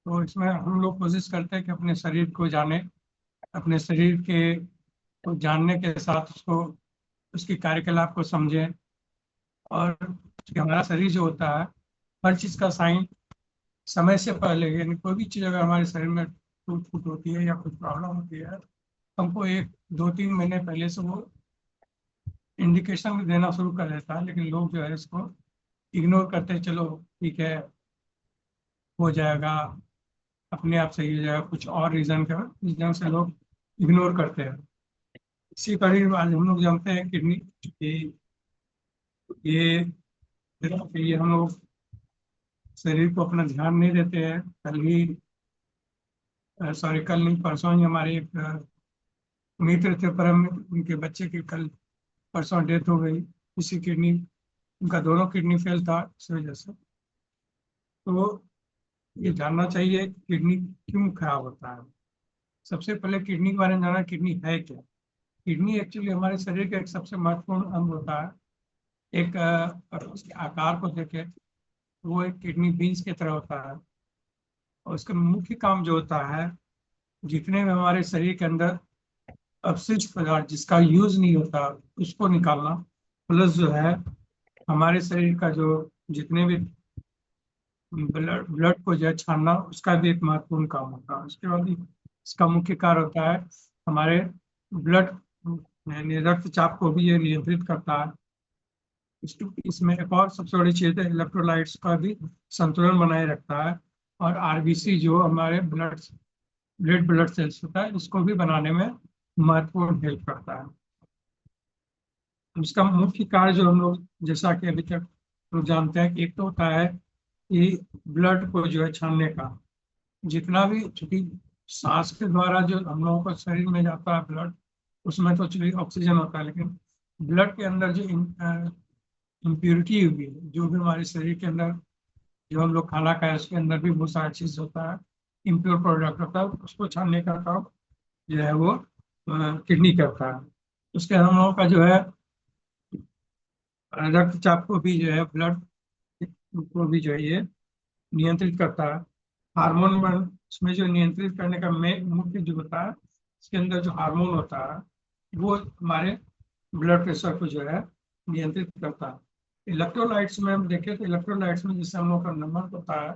तो इसमें हम लोग कोशिश करते हैं कि अपने शरीर को जाने, अपने शरीर के को जानने के साथ उसको, उसकी कार्यकलाप को समझें। और कि हमारा शरीर जो होता है, हर चीज़ का साइन समय से पहले, यानी कोई भी चीज़ अगर हमारे शरीर में टूट फूट होती है या कुछ प्रॉब्लम होती है, हमको 1 2 3 महीने पहले से वो इंडिकेशन देना शुरू कर देता है। लेकिन लोग जो है इसको इग्नोर करते हैं, चलो ठीक है हो जाएगा, अपने आप सही हो जाएगा, कुछ और रीजन से लोग इग्नोर करते हैं। इसी करीब आज हम लोग जानते हैं किडनी, ये ये हम लोग शरीर को अपना ध्यान नहीं देते हैं। कल ही, सॉरी कल नहीं परसों ही हमारे एक मित्र थे, परम मित्र, उनके बच्चे की कल परसों डेथ हो गई। इसी किडनी, उनका दोनों किडनी फेल था इस वजह से। तो ये जानना चाहिए किडनी क्यों खराब होता है। सबसे पहले किडनी के बारे में जानना, किडनी है क्या। किडनी एक्चुअली हमारे शरीर का एक सबसे महत्वपूर्ण अंग होता है। एक अगर उसके आकार को देखें, वो एक किडनी बीन्स की तरह होता है। और उसका मुख्य काम जो होता है, जितने भी हमारे शरीर के अंदर अपशिष्ट पदार्थ जिसका यूज नहीं होता उसको निकालना, प्लस जो है हमारे शरीर का जो जितने भी ब्लड को जो है छानना, उसका भी एक महत्वपूर्ण काम होता है। उसके बाद इसका मुख्य कार्य होता है हमारे ब्लड यानी रक्तचाप को भी ये नियंत्रित करता है। इसमें एक और सबसे बड़ी चीज है, इलेक्ट्रोलाइट्स का भी संतुलन बनाए रखता है। और आरबीसी जो हमारे रेड ब्लड सेल्स होता है, इसको भी बनाने में महत्वपूर्ण हेल्प करता है। उसका मुख्य कार्य जो हम लोग जैसा कि अभी तक लोग जानते हैं कि एक तो होता है कि ब्लड को जो है छानने का, जितना भी, चूंकि सांस के द्वारा जो हम लोगों को शरीर में जाता है ब्लड, उसमें तो चूंकि ऑक्सीजन होता है, लेकिन ब्लड के अंदर जो इम्प्योरिटी हुई है, जो भी हमारे शरीर के अंदर जो हम लोग खाना खाए उसके अंदर भी बहुत सारा चीज होता है, इम्प्योर प्रोडक्ट होता है, उसको छानने का काम जो है वो किडनी करता है। उसके हम लोगों का जो है रक्तचाप को भी जो है, ब्लड को भी जो है ये नियंत्रित करता है। हार्मोन में उसमें जो नियंत्रित करने का मुख्य जो होता है, इसके अंदर जो हार्मोन होता है वो हमारे ब्लड प्रेशर को जो है नियंत्रित करता है। इलेक्ट्रोलाइट्स में हम देखें तो इलेक्ट्रोलाइट्स में जैसे हम लोग का नमक होता है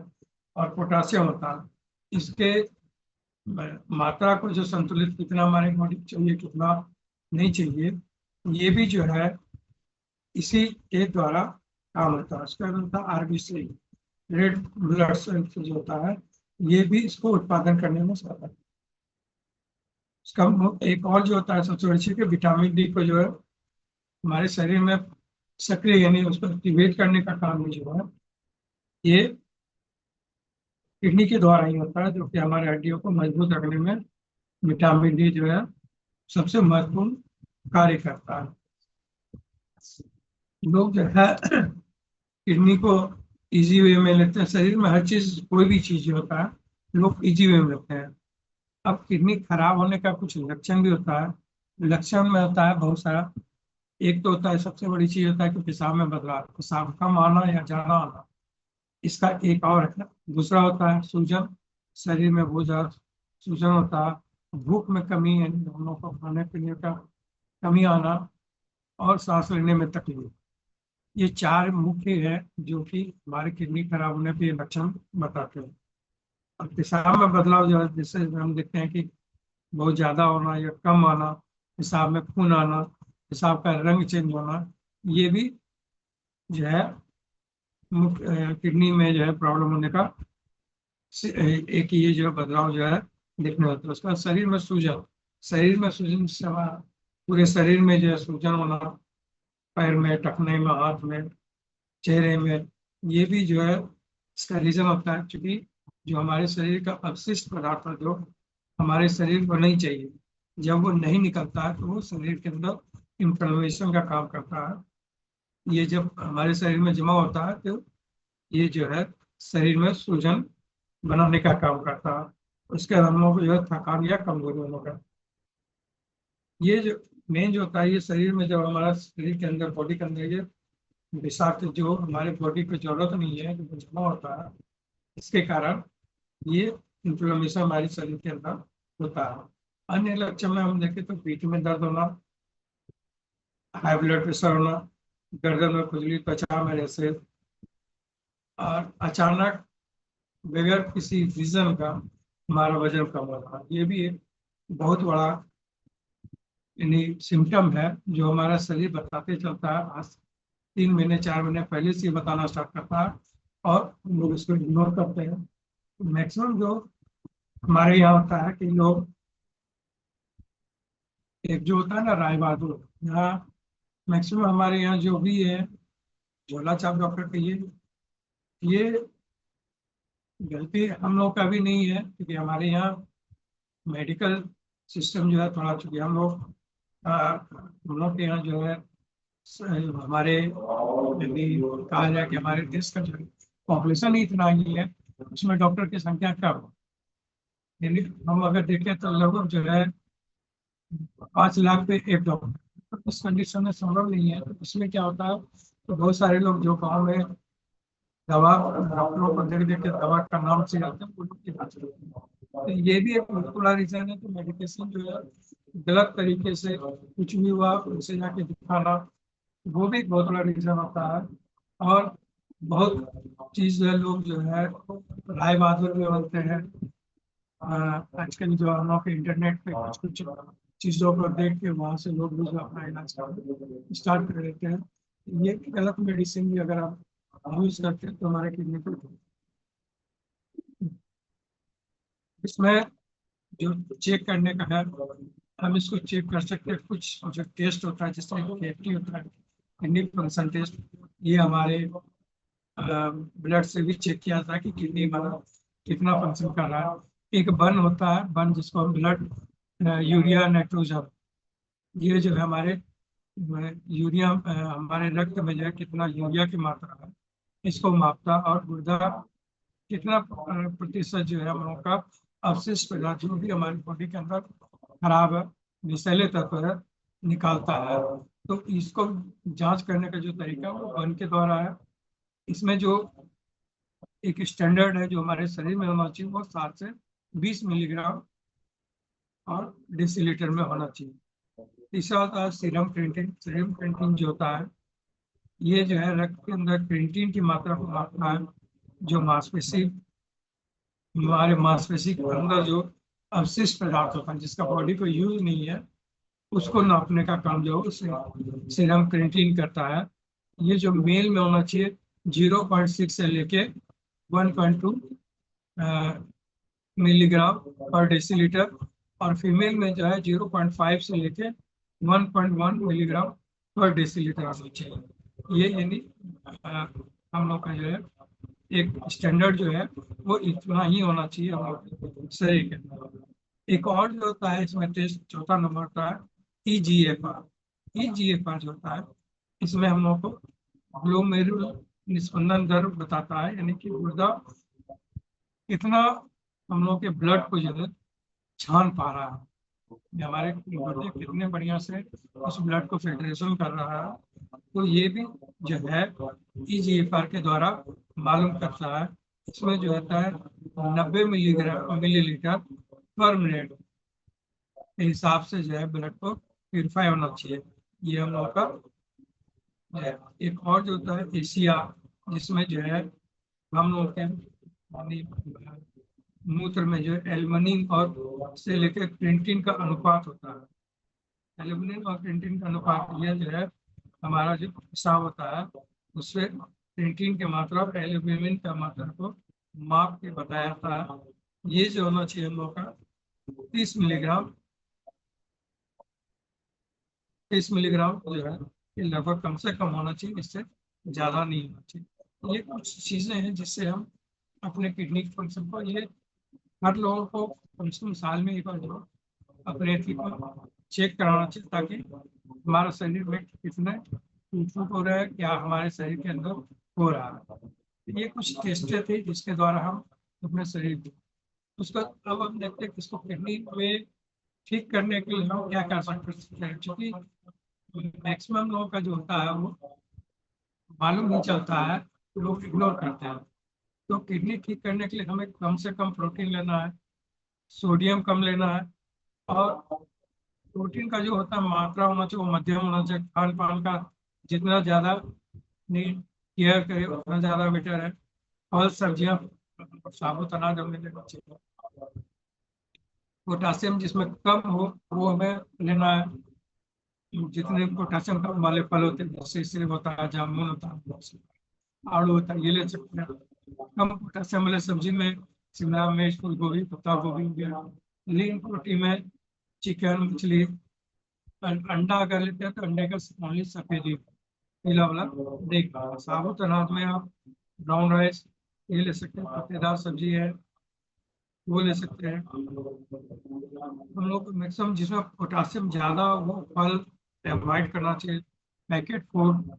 और पोटासियम होता है, इसके मात्रा को जो संतुलित, कितना हमारे बॉडी को चाहिए कितना नहीं चाहिए, ये भी जो है इसी के द्वारा काम होता है। उसका होता है आरबीसी, रेड ब्लड सेल्स जो होता है, ये भी इसको उत्पादन करने में सहायता है। इसका एक और जो होता है सबसे बड़ी चीज, विटामिन डी को जो है हमारे शरीर में सक्रिय यानी उसको एक्टिवेट करने का काम जो है, ये किडनी के द्वारा ही होता है, जो कि हमारे हड्डियों को मजबूत रखने में विटामिन डी जो है सबसे महत्वपूर्ण कार्य करता है। लोग जो है किडनी को इजी वे में लेते हैं। शरीर में हर चीज, कोई भी चीज जो होता है लोग इजी वे में लेते हैं। अब किडनी खराब होने का कुछ लक्षण भी होता है। लक्षण में होता है बहुत सारा। एक तो होता है, सबसे बड़ी चीज होता है कि पेशाब में बदलाव, पेशाब कम आना या ज्यादा आना, इसका एक और है। दूसरा होता है सूजन, शरीर में बहुत ज्यादा सूजन होता है। भूख में कमी, यानी हम लोग को खाने पीने का कमी आना, और सांस लेने में तकलीफ। ये चार मुख्य है जो कि हमारे किडनी खराब होने के लक्षण बताते हैं। अब पेशाब में बदलाव जो है, जैसे हम देखते हैं कि बहुत ज्यादा होना या कम आना, पेशाब में खून आना, पेशाब का रंग चेंज होना, ये भी जो है मुख्य किडनी में जो है प्रॉब्लम होने का एक ये जो बदलाव जो है देखने होता है। उसके बाद शरीर में सूजन, शरीर में सूजन से पूरे शरीर में जो है सूजन होना, पैर में, टखने में, हाथ में, चेहरे में, ये भी जो है इसका रीजन होता है। क्योंकि जो हमारे शरीर का अपशिष्ट पदार्थ है, जो हमारे शरीर को नहीं चाहिए, जब वो नहीं निकलता है तो वो शरीर के अंदर इंफ्लेमेशन का काम करता है। ये जब हमारे शरीर में जमा होता है तो ये जो है शरीर में सूजन बनाने का काम करता है। उसके बाद हम लोग को जो है थकान या कमजोरी होने का, ये जो मेन जो होता है, ये शरीर में जब हमारा शरीर के अंदर, बॉडी के अंदर ये विषाक्त जो हमारे बॉडी को जरूरत नहीं है जो जमा होता है, इसके कारण ये इन्फ्लेमेशन हमारे शरीर के अंदर होता है। अन्य लक्षण में हम देखें तो पीठ में दर्द होना, हाई ब्लड प्रेशर होना, गर्दन में खुजली, त्वचा में रैशेज, और अचानक बगैर किसी रीजन का हमारा वजन कम होना, ये भी एक बहुत बड़ा यानी सिम्टम है जो हमारा शरीर बताते चलता है। आज 3 महीने 4 महीने पहले से ये बताना स्टार्ट करता है और हम लोग इसको इग्नोर करते हैं। मैक्सिमम जो हमारे यहाँ होता है कि लोग, एक जो होता है ना राय बहादुर, यहाँ मैक्सिमम हमारे यहाँ जो भी है, झोला छाप डॉक्टर कहिए, ये गलती हम लोग का भी नहीं है, क्योंकि हमारे यहाँ मेडिकल सिस्टम जो है थोड़ा, चूंकि हम लोग के यहाँ जो है हमारे, यदि कहा जाए कि हमारे देश का जो पॉपुलेशन ही इतना ही है, उसमें डॉक्टर की संख्या कम है। यानी हम अगर देखें तो लगभग जो है 5 लाख पे एक डॉक्टर, तो इस कंडीशन में संभव नहीं है। तो इसमें क्या होता है, तो बहुत सारे लोग जो गाँव में दवा, डॉक्टरों को देख देख के दवा का नाम से जाते हैं, वो लोग की बात करते हैं। तो ये भी एक बहुत बड़ा रीजन है कि मेडिकेशन जो है गलत तरीके से कुछ भी हुआ उनसे जाके दिखाना, वो भी एक बहुत बड़ा रीजन होता है। और बहुत चीज जो है, लोग जो है राय बहादुर भी बनते हैं। आजकल जो हम लोग इंटरनेट पे कुछ कुछ चीजों को देख के वहां से लोग भी जो अपना इलाज स्टार्ट कर देते हैं। ये गलत मेडिसिन भी अगर आप यूज करते हैं तो हमारे किडनी को, इसमें जो चेक करने का है, हम इसको चेक कर सकते हैं। कुछ जो टेस्ट होता है जिसमें KFT होता है, किडनी फंक्शन टेस्ट, ये हमारे ब्लड से भी चेक किया जाता है कि किडनी हमारा कितना फंक्शन कर रहा है। एक बन होता है, बन जिसको हम ब्लड यूरिया नाइट्रोजन, ये जो है हमारे यूरिया हमारे रक्त में जो है कितना यूरिया की मात्रा है, इसको मापता। और गुर्दा कितना प्रतिशत जो है हम लोग का अवशिष्ट पदार्थ जो भी हमारी बॉडी के अंदर खराब है, विषैले तत्व है, निकालता है। तो इसको जांच करने का जो तरीका है वो बन के द्वारा है। इसमें जो एक स्टैंडर्ड है जो हमारे शरीर में होना चाहिए, वो 7 से 20 मिलीग्राम और डेसीलीटर में होना चाहिए। तीसरा होता है सीरम क्रिएटिनिन। सीरम क्रिएटिनिन जो होता है, ये जो है रक्त के अंदर क्रिएटिनिन की मात्रा को मापता है। जो मांसपेशी, हमारे मांसपेशी के अंदर जो अवशिष्ट पदार्थ होता है जिसका बॉडी को यूज नहीं है, उसको नापने का काम जो सीरम क्रिएटिनिन करता है। ये जो मेल में होना चाहिए 0.6 से लेके 1.2 मिलीग्राम पर डेसीलीटर, और फीमेल में जो है 0.5 से लेके 1.1 मिलीग्राम पर डेसीलीटर होना चाहिए। ये यानी हम लोग का जो है एक स्टैंडर्ड जो है वो इतना ही होना चाहिए हम लोग के शरीर के अंदर। एक और जो होता है इसमें टेस्ट, चौथा नंबर का है EGFR। EGFR जो होता है, इसमें हम लोग को ग्लोमेरुल निस्पंदन दर बताता है, यानी कि गुर्दा कितना हम लोग के ब्लड को जो है छान पा रहा है, ये हमारे गुर्दे कितने बढ़िया से उस ब्लड को फिल्ट्रेशन कर रहा है। तो ये भी जो है EGFR के द्वारा मालूम करता है। इसमें जो होता है 90 मिलीलीटर पर मिनट के हिसाब से जो है ब्लड को प्यूरिफाई होना चाहिए। ये हम लोग का है। एक और जो होता है ACR, जिसमें जो है हम लोग के यानी मूत्र में जो एल्यूमिनियम और से लेकर क्रिएटिनिन का अनुपात होता है। एल्यूमिनियम और क्रिएटिनिन का अनुपात, यह जो है हमारा जो पेशाब होता है उससे क्रिएटिनिन की मात्रा और एल्यूमिनियम की मात्रा को माप के बताया जाता है। ये जो होना चाहिए हम लोग का 30 मिलीग्राम, 30 मिलीग्राम जो है ये लगभग कम से कम होना चाहिए, इससे ज्यादा नहीं होना चाहिए। ये कुछ चीजें हैं जिससे हम अपने किडनी फंक्शन को, ये हर लोगों को कम से कम साल में एक बार जो अपने को चेक कराना चाहिए, ताकि हमारा शरीर में कितने टूट हो रहा है, क्या हमारे शरीर के अंदर हो रहा है। ये कुछ टेस्ट थे जिसके द्वारा हम अपने शरीर को, उसका अब हम देखते हैं कि इसको किडनी में ठीक करने के लिए हम क्या कर सकते हैं। क्योंकि मैक्सिमम लोगों का जो होता है वो मालूम नहीं चलता है, तो लोग इग्नोर करते हैं। तो किडनी ठीक करने के लिए हमें कम से कम प्रोटीन लेना है, सोडियम कम लेना है, और प्रोटीन का जो होता है मात्रा होना चाहिए वो मध्यम होना चाहिए। खान पान का जितना ज्यादा केयर करे उतना ज्यादा बेटर है। फल सब्जियां, साबुत अनाज हमें लेना चाहिए। पोटासियम जिसमें कम हो वो हमें लेना है। जितने पोटासियम कम वाले फल होते हैं जैसे सेब होता है, जामुन होता है, आड़ू होता है, ये ले सकते हैं। कम पोटासियम वाले सब्जी में शिमला मिर्च, फूल गोभी, पत्ता गोभी हो गया। लीन प्रोटीन में चिकन, मछली, अंडा अगर लेते हैं तो अंडे का ओनली सफेद पीला वाला देख। साबुत अनाज में आप ब्राउन राइस ये ले सकते हैं, पत्तेदार सब्जी है वो ले सकते हैं। हम लोग मैक्सिमम जिसमें पोटासियम ज्यादा हो वो फल अवॉइड करना चाहिए। पैकेट फूड,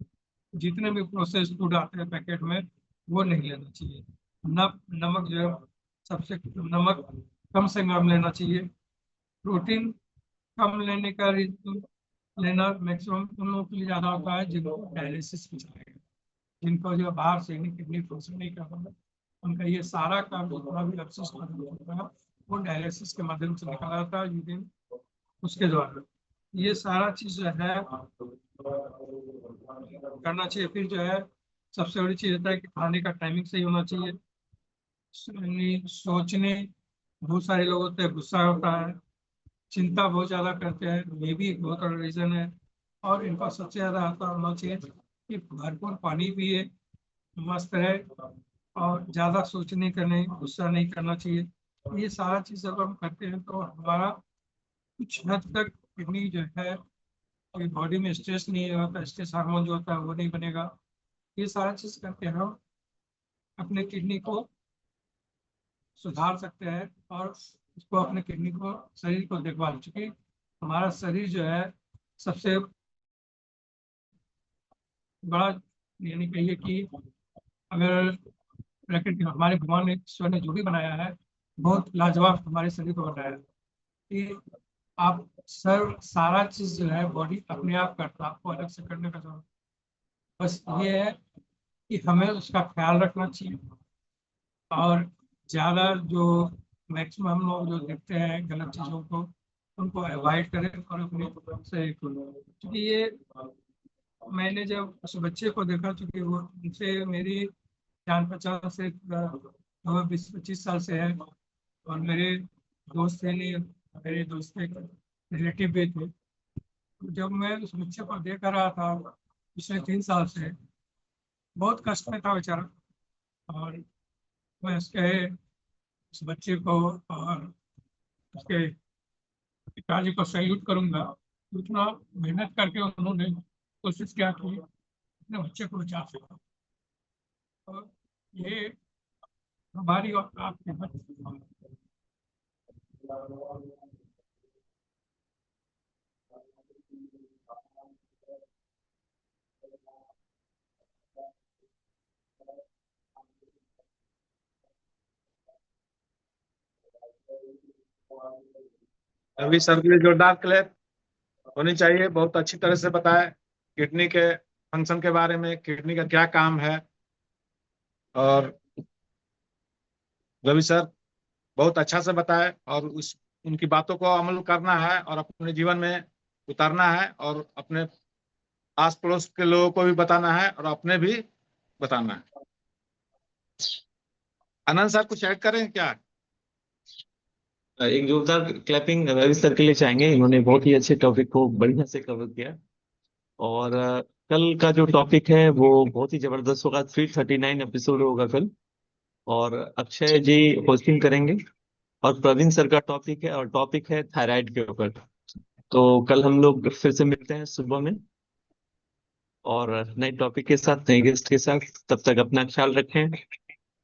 जितने भी प्रोसेस फूड आते हैं पैकेट में वो नहीं लेना चाहिए। नमक जो है सबसे, नमक कम से कम लेना चाहिए। प्रोटीन कम लेने का लेना मैक्सिमम उन लोगों के लिए ज्यादा होता है जिनको डायलिसिस की जाएगा, जिनको जो बाहर से नहीं किडनी फंक्शन नहीं कर पाता, उनका ये सारा काम जितना भी अपशिष्ट होता है वो डायलिसिस के माध्यम से निकाला जाता है यूरिन उसके द्वारा। ये सारा चीज जो है करना चाहिए। फिर जो है सबसे बड़ी चीज होता है कि खाने का टाइमिंग सही होना चाहिए। सोचने, बहुत सारे लोग होते हैं गुस्सा होता है, चिंता बहुत ज्यादा करते हैं, ये भी एक बहुत बड़ा रीजन है। और इनका सबसे ज्यादा आता होना चाहिए कि भरपूर पानी पिए, मस्त रहे, और ज्यादा सोचने का नहीं, गुस्सा नहीं करना चाहिए। ये सारा चीज जब हम करते हैं तो हमारा कुछ हद तक किडनी जो है बॉडी में स्ट्रेस नहीं होता, स्ट्रेस हार्मोन जो होता है वो नहीं बनेगा। ये सारा चीज करके हम अपने किडनी को सुधार सकते हैं और उसको अपने किडनी को, शरीर को देखभाल। चूंकि हमारा शरीर जो है सबसे बड़ा, यानी कहिए कि अगर प्रकृति हमारे भगवान ने, ईश्वर ने जो भी बनाया है बहुत लाजवाब हमारे शरीर को बनाया है कि आप सारा चीज जो है बॉडी अपने आप करता है, आपको अलग से करने का जरूरत। बस ये है कि हमें उसका ख्याल रखना चाहिए। और ज्यादा जो मैक्सिमम हम लोग जो देखते हैं गलत चीजों को उनको अवॉइड करें और अपने से क्योंकि ये मैंने जब उस बच्चे को देखा, चूंकि वो उनसे मेरी जान पहचान से 20-25 साल से है, और मेरे दोस्त थे नहीं, मेरे दोस्त के रिलेटिव भी थे। तो जब मैं उस बच्चे को देख रहा था पिछले 3 साल से, बहुत कष्ट में था बेचारा। और मैं उसके, उस बच्चे को और उसके पिताजी को सैल्यूट करूंगा। उतना मेहनत करके उन्होंने कोशिश किया कि अपने बच्चे को बचा सके। और ये हमारी और आपकी अभी सर के लिए जोरदार क्लैप होनी चाहिए। बहुत अच्छी तरह से बताया किडनी के फंक्शन के बारे में, किडनी का क्या काम है। और रवि सर बहुत अच्छा से बताए, और उस उनकी बातों को अमल करना है और अपने जीवन में उतारना है, और अपने आस पड़ोस के लोगों को भी बताना है और अपने भी बताना है। आनंद सर कुछ ऐड करें क्या? एक जोरदार क्लैपिंग रवि सर के लिए चाहेंगे। इन्होंने बहुत ही अच्छे टॉपिक को बढ़िया से कवर किया। और कल का जो टॉपिक है वो बहुत ही जबरदस्त होगा। 339 एपिसोड होगा कल। और अक्षय जी होस्टिंग करेंगे। और प्रवीण सर का टॉपिक है, और टॉपिक है थायराइड के ऊपर। तो कल हम लोग फिर से मिलते हैं सुबह में, और नए टॉपिक के साथ, नए गेस्ट के साथ। तब तक अपना ख्याल रखें।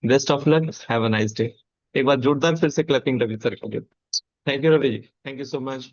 Best of luck, have a nice day. एक बार जोरदार फिर से क्लैपिंग रवि सर के लिए। Thank you Ravi ji, thank you so much.